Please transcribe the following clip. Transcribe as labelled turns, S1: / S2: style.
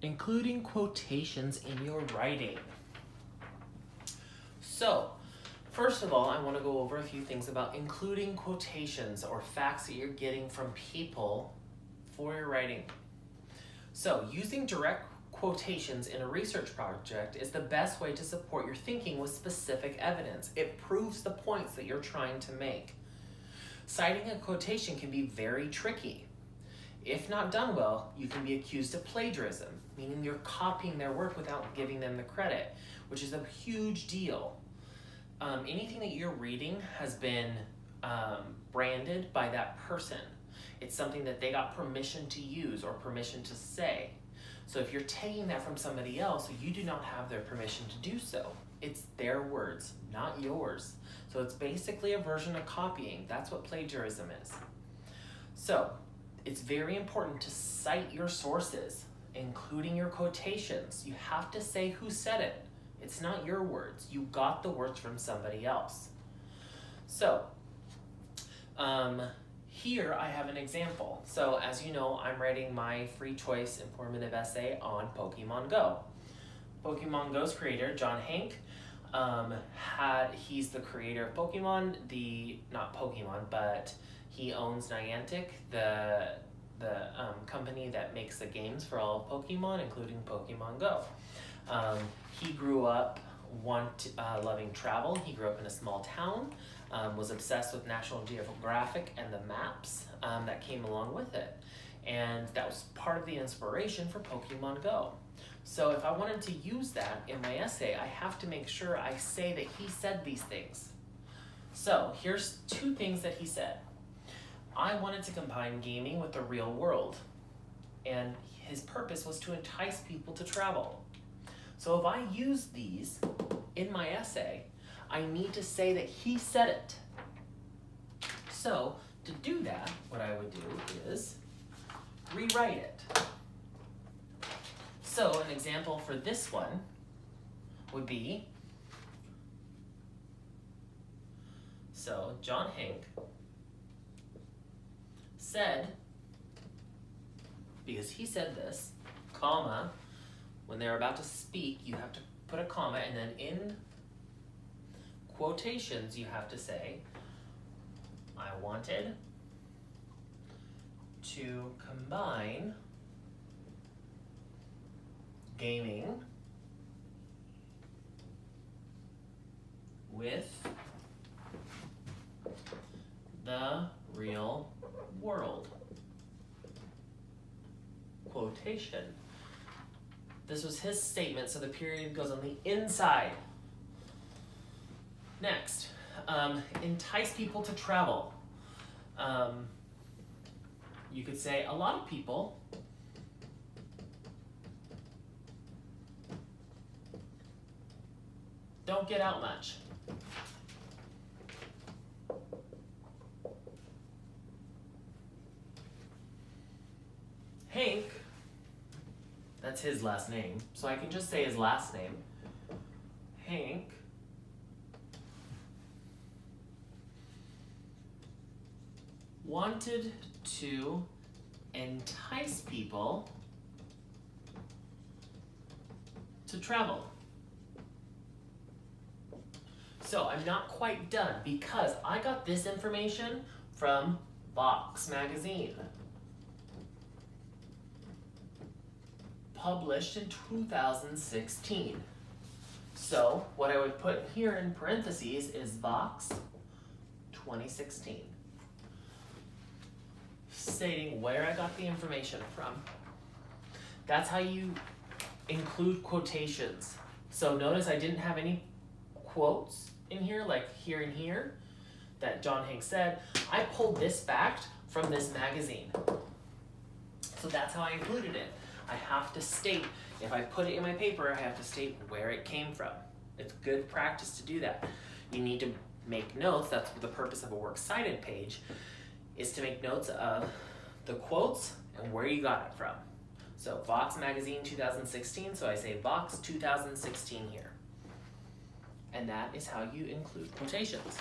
S1: including quotations in your writing. So, first of all, I want to go over a few things about including quotations or facts that you're getting from people for your writing. So, using direct quotations in a research project is the best way to support your thinking with specific evidence. It proves the points that you're trying to make. Citing a quotation can be very tricky. If not done well, you can be accused of plagiarism, meaning you're copying their work without giving them the credit, which is a huge deal. Anything that you're reading has been branded by that person. It's something that they got permission to use or permission to say. So if you're taking that from somebody else, you do not have their permission to do so. It's their words, not yours. So it's basically a version of copying. That's what plagiarism is. So it's very important to cite your sources, including your quotations. You have to say who said it. It's not your words. You got the words from somebody else. So here I have an example. So as you know, I'm writing my free choice informative essay on Pokemon Go. Pokemon Go's creator, John Hank, he's the creator of Pokemon, not Pokemon, but he owns Niantic, the company that makes the games for all of Pokemon, including Pokemon Go. He grew up loving travel. He grew up in a small town, was obsessed with National Geographic and the maps that came along with it. And that was part of the inspiration for Pokemon Go. So if I wanted to use that in my essay, I have to make sure I say that he said these things. So here's two things that he said. I wanted to combine gaming with the real world, and his purpose was to entice people to travel. So if I use these in my essay, I need to say that he said it. So to do that, what I would do is rewrite it. So an example for this one would be, so John Hank said, because he said this, comma, when they're about to speak, you have to put a comma, and then in quotations, you have to say, I wanted to combine gaming with the real world. Quotation. This was his statement, so the period goes on the inside. Next, entice people to travel. You could say a lot of people don't get out much. Hank, that's his last name, so I can just say his last name. Hank wanted to entice people to travel. So I'm not quite done because I got this information from Vox magazine, published in 2016. So what I would put here in parentheses is Vox 2016, stating where I got the information from. That's how you include quotations. So notice I didn't have any quotes in here, like here and here, that John Hank said. I pulled this fact from this magazine. So that's how I included it. I have to state, if I put it in my paper, I have to state where it came from. It's good practice to do that. You need to make notes. That's the purpose of a works cited page, is to make notes of the quotes and where you got it from. So Vox magazine 2016, so I say Vox 2016 here. And that is how you include quotations.